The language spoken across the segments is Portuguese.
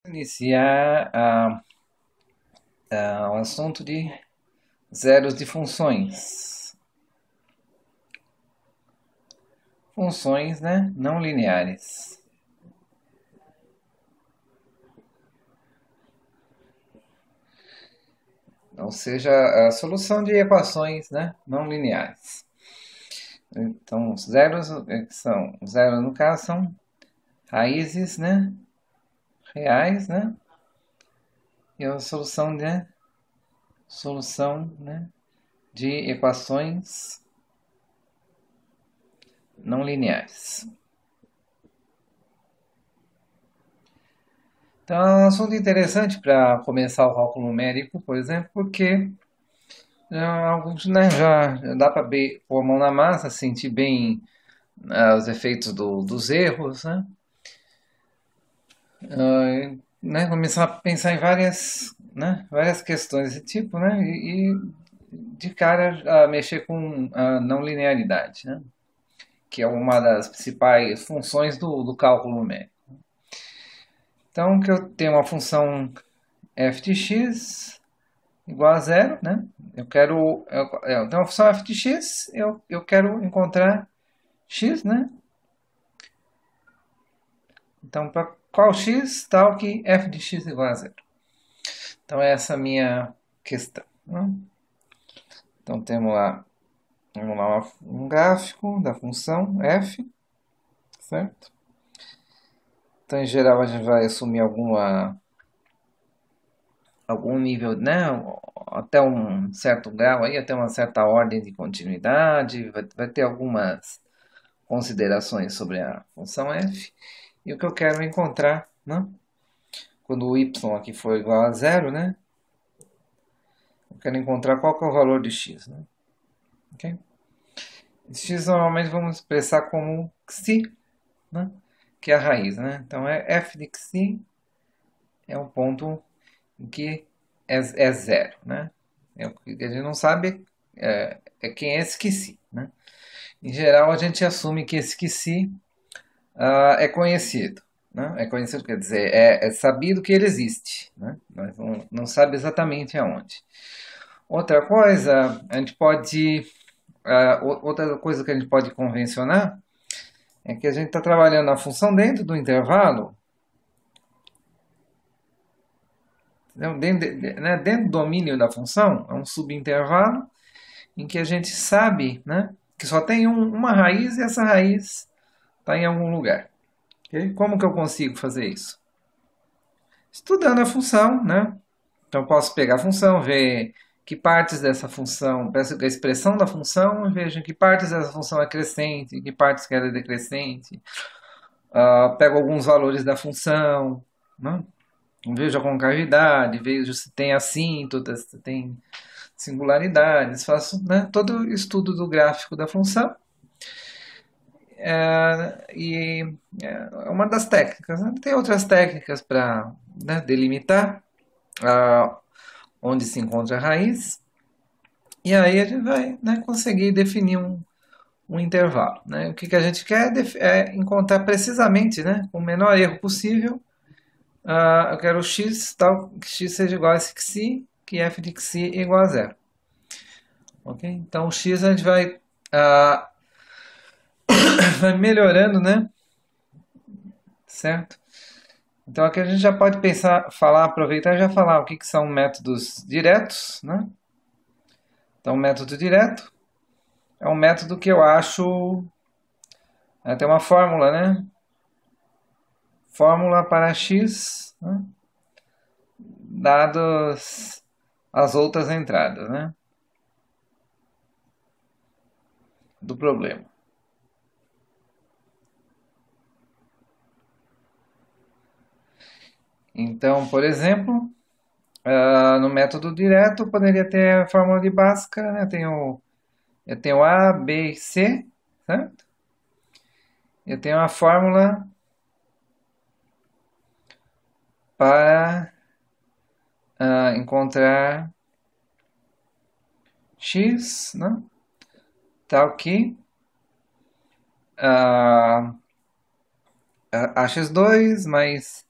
Iniciar o assunto de zeros de funções. Funções, né, não lineares. Ou seja, a solução de equações, né, não lineares. Então, os zeros zeros no caso são raízes, né, reais, né, e a solução, né, de equações não lineares. Então, é um assunto interessante para começar o cálculo numérico, por exemplo, porque alguns, né, já dá para pôr a mão na massa, sentir bem os efeitos dos erros, né? Né? Começar a pensar em várias questões desse tipo, né? E de cara a mexer com a não linearidade, né? Que é uma das principais funções do cálculo numérico. Então, que eu tenho uma função f de x igual a zero, né? Eu tenho uma função f de x, eu quero encontrar x, né? Então, para qual x, tal que f de x igual a zero. Então, essa é a minha questão. Né? Então, vamos lá um gráfico da função f, certo? Então, em geral, a gente vai assumir algum nível, né? Até um certo grau, aí, até uma certa ordem de continuidade, vai ter algumas considerações sobre a função f. E o que eu quero encontrar, né? Quando o y aqui for igual a zero, né? Eu quero encontrar qual que é o valor de x, né? Okay? X normalmente vamos expressar como xi, né? Que é a raiz, né? Então f de xi é o ponto em que é zero, né? O que a gente não sabe quem é esse xi, né? Em geral a gente assume que esse xi é conhecido. Né? É conhecido, quer dizer, é sabido que ele existe, né? Mas não sabe exatamente aonde. Outra coisa, a gente pode. Outra coisa que a gente pode convencionar é que a gente está trabalhando a função dentro do intervalo, dentro do domínio da função, é um subintervalo em que a gente sabe, né, que só tem uma raiz e essa raiz está em algum lugar. Okay? Como que eu consigo fazer isso? Estudando a função, né? Então eu posso pegar a função, ver que partes dessa função, peço a expressão da função e vejo em que partes dessa função é crescente, em que partes que ela é decrescente. Pego alguns valores da função, né? Vejo a concavidade, vejo se tem assíntotas, se tem singularidades, faço, né, todo o estudo do gráfico da função. E é uma das técnicas. Né? Tem outras técnicas para, né, delimitar onde se encontra a raiz. E aí a gente vai, né, conseguir definir um intervalo. Né? O que a gente quer é encontrar precisamente, né, com o menor erro possível, eu quero x, tal que x seja igual a esse xi, que f de xi é igual a zero. Ok? Então o x a gente vai melhorando, né? Certo? Então aqui a gente já pode aproveitar e já falar o que são métodos diretos, né? Então o método direto é um método que eu acho tem uma fórmula, né? Fórmula para x, né? Dadas as outras entradas, né? Do problema. Então, por exemplo, no método direto, eu poderia ter a fórmula de Bhaskara, né? Eu tenho A, B e C, certo? Eu tenho a fórmula para encontrar x, né? Tal que ax2 mais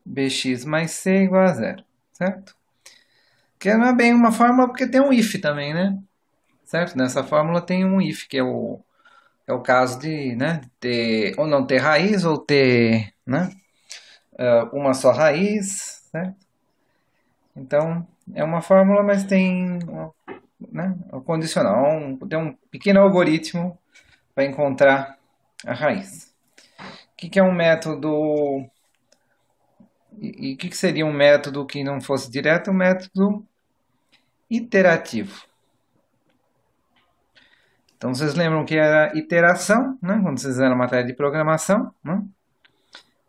bx mais c igual a zero, certo? Que não é bem uma fórmula porque tem um if também, né? Certo? Nessa fórmula tem um if, que é o caso de, né, ter ou não ter raiz ou ter, né, uma só raiz, certo? Então, é uma fórmula, mas tem, né, um condicional, tem um pequeno algoritmo para encontrar a raiz. O que é um método? E o que seria um método que não fosse direto? Um método iterativo. Então, vocês lembram que era iteração, né? Quando vocês fizeram matéria de programação, né?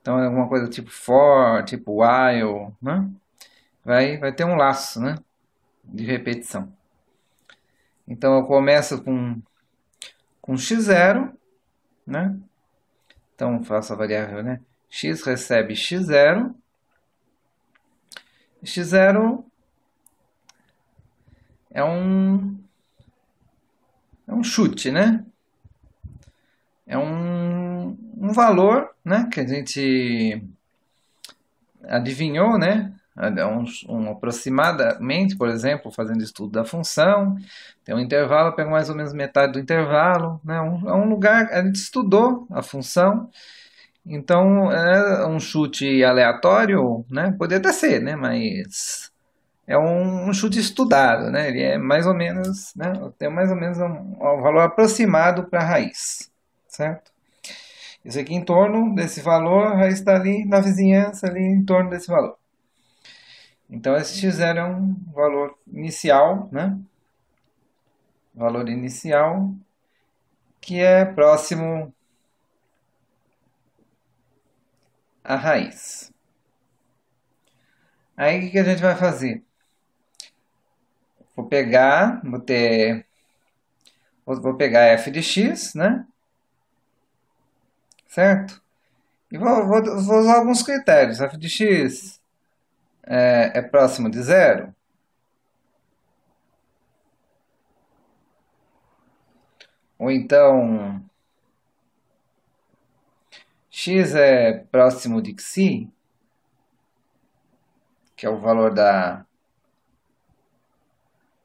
Então, é alguma coisa tipo for, tipo while, né? Vai ter um laço, né? De repetição. Então, eu começo com x0, né? Então, faço a variável, né? X recebe x0. X0 é um chute, né? É um valor, né? Que a gente adivinhou, né? Aproximadamente, por exemplo, fazendo estudo da função, tem um intervalo, pega mais ou menos metade do intervalo, né? É um lugar, a gente estudou a função, então é um chute aleatório, né? Poderia até ser, né? Mas é um chute estudado, né? Ele é mais ou menos, né? Tem mais ou menos um valor aproximado para a raiz, certo? Isso aqui em torno desse valor, a raiz está ali na vizinhança, ali em torno desse valor. Então, esse x0 é um valor inicial, né? Valor inicial que é próximo à raiz. Aí, o que a gente vai fazer? Vou pegar f de x, né? Certo? E vou usar alguns critérios. F de x é próximo de zero? Ou então, x é próximo de xi, que é o valor da...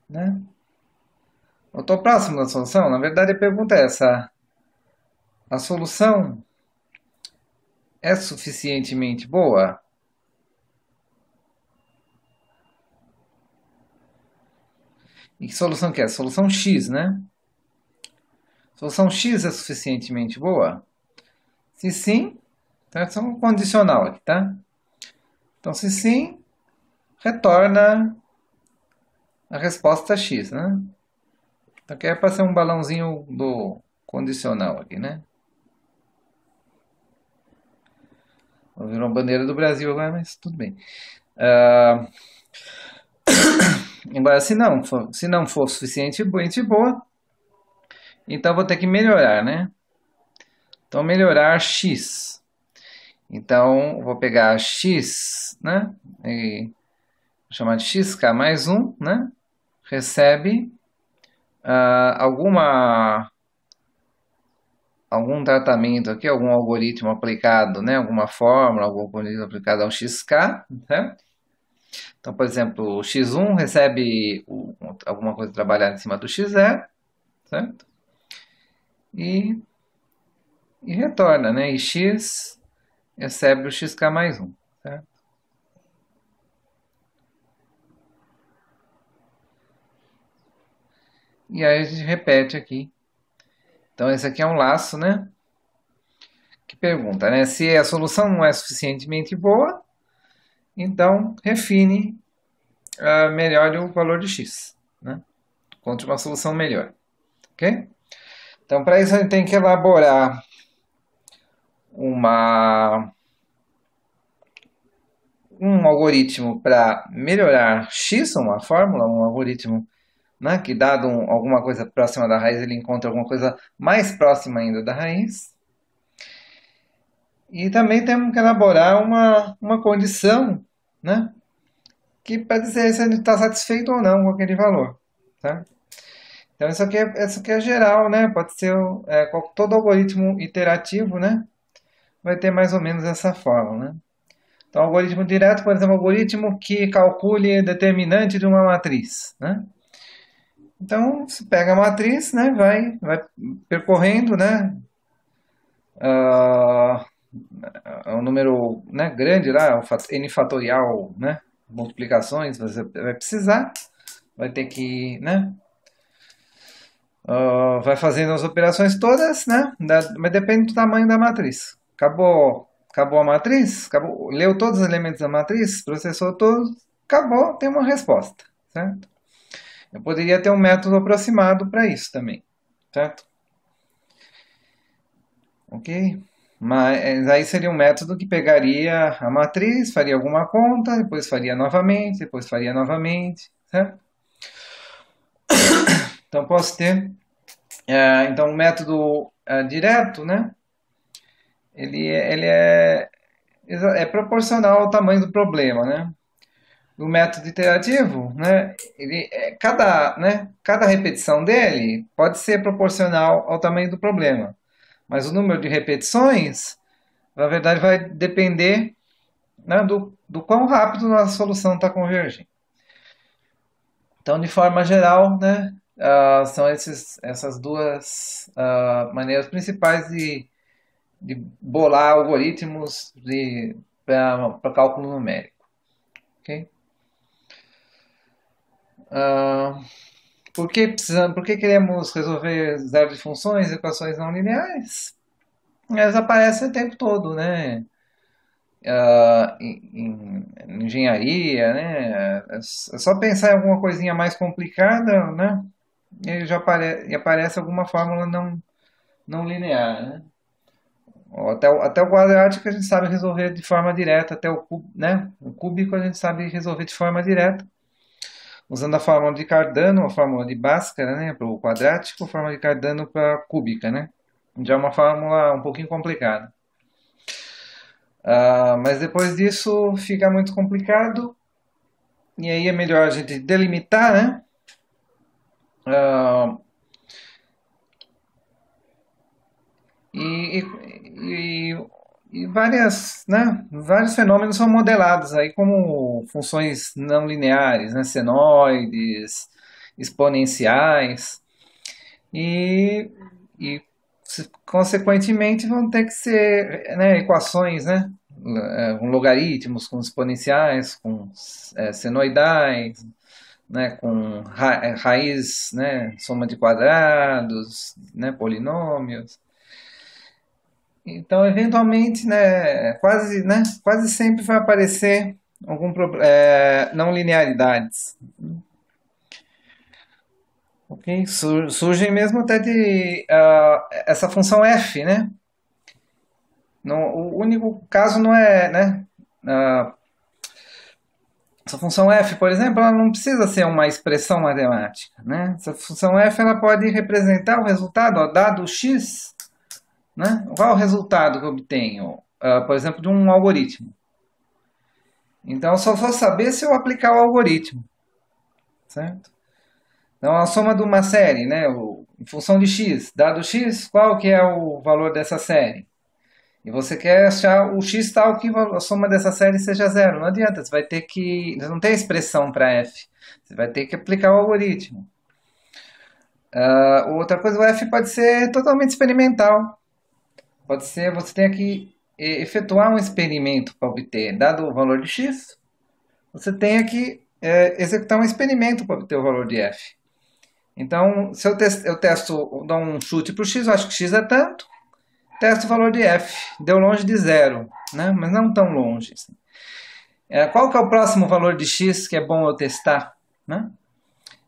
né? Eu estou próximo da solução? Na verdade, a pergunta é essa. A solução é suficientemente boa? E que solução que é? Solução X, né? Solução X é suficientemente boa? Se sim, então é um condicional aqui, tá? Então, se sim, retorna a resposta X, né? Então, aqui é para ser um balãozinho do condicional aqui, né? Virou uma bandeira do Brasil agora, mas tudo bem. Agora, se não for suficientemente boa, então vou ter que melhorar, né? Então, melhorar x. Então, vou pegar x, né? E vou chamar de xk mais 1, né? Recebe algum tratamento aqui, algum algoritmo aplicado, né? Alguma fórmula, algum algoritmo aplicado ao xk, certo? Então, por exemplo, o x1 recebe alguma coisa trabalhada em cima do x0, certo? E retorna, né? E x recebe o xk mais 1, certo? E aí a gente repete aqui. Então, esse aqui é um laço, né? Que pergunta, né? Se a solução não é suficientemente boa, então refine, melhore o valor de x, né? Encontre uma solução melhor, ok? Então, para isso a gente tem que elaborar um algoritmo para melhorar x, uma fórmula, um algoritmo, né, que dado alguma coisa próxima da raiz, ele encontra alguma coisa mais próxima ainda da raiz. E também temos que elaborar uma condição, né, que para dizer se a gente está satisfeito ou não com aquele valor. Tá? Então isso aqui é geral, né? Pode ser todo algoritmo iterativo, né? Vai ter mais ou menos essa forma, né? Então, algoritmo direto, por exemplo, algoritmo que calcule determinante de uma matriz, né? Então, você pega a matriz, né, vai percorrendo, né, ah, um número, né, grande lá, n fatorial, né, multiplicações, você vai precisar, vai ter que, né, vai fazendo as operações todas, né, mas depende do tamanho da matriz. Acabou a matriz, leu todos os elementos da matriz, processou todos, acabou, tem uma resposta, certo? Eu poderia ter um método aproximado para isso também, certo? Ok? Mas aí seria um método que pegaria a matriz, faria alguma conta, depois faria novamente, depois faria novamente, certo? Então posso ter, então um método direto, né? Ele é proporcional ao tamanho do problema, né? No método iterativo, né, cada repetição dele pode ser proporcional ao tamanho do problema. Mas o número de repetições, na verdade, vai depender, né, do quão rápido a solução está convergendo. Então, de forma geral, né, são essas duas maneiras principais de bolar algoritmos para cálculo numérico. Okay? Por que queremos resolver zero de funções, equações não lineares? Elas aparecem o tempo todo, né? Em engenharia, né? É só pensar em alguma coisinha mais complicada, né? E já aparece alguma fórmula não linear, né? Até o quadrático a gente sabe resolver de forma direta, até né? O cúbico a gente sabe resolver de forma direta. Usando a fórmula de Cardano, a fórmula de Bhaskara, né, para o quadrático, a fórmula de Cardano para a cúbica, né? Já é uma fórmula um pouquinho complicada. Mas depois disso fica muito complicado, e aí é melhor a gente delimitar, né? E vários fenômenos são modelados aí como funções não lineares, né? Senoides, exponenciais, e consequentemente vão ter que ser, né, equações, né, com logaritmos, com exponenciais, com senoidais, né, com raiz, né, soma de quadrados, né, polinômios. Então, eventualmente, né, quase sempre vai aparecer algum não linearidades. Ok? Surgem mesmo até de essa função f, né? O único caso não é, né? Essa função f, por exemplo, ela não precisa ser uma expressão matemática, né? Essa função f ela pode representar o resultado, ó, dado x, né? Qual é o resultado que eu obtenho, por exemplo, de um algoritmo? Então, eu só vou saber se eu aplicar o algoritmo, certo? Então, a soma de uma série, né, em função de x, dado x, qual que é o valor dessa série? E você quer achar o x tal que a soma dessa série seja zero. Não adianta, você não tem expressão para f. Você vai ter que aplicar o algoritmo. Outra coisa, o f pode ser totalmente experimental. Pode ser, você tem que efetuar um experimento para obter, dado o valor de x, você tem que executar um experimento para obter o valor de f. Então, se eu dou um chute para o x, eu acho que x é tanto, testo o valor de f, deu longe de zero, né? Mas não tão longe. Qual que é o próximo valor de x que é bom eu testar? Né?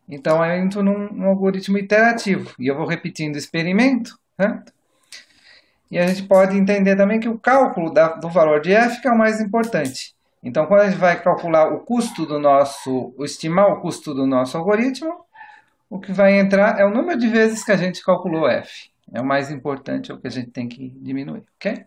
Então, eu entro num algoritmo iterativo, e eu vou repetindo o experimento, certo? E a gente pode entender também que o cálculo do valor de f que é o mais importante. Então, quando a gente vai calcular estimar o custo do nosso algoritmo, o que vai entrar é o número de vezes que a gente calculou f. É o mais importante, é o que a gente tem que diminuir, ok?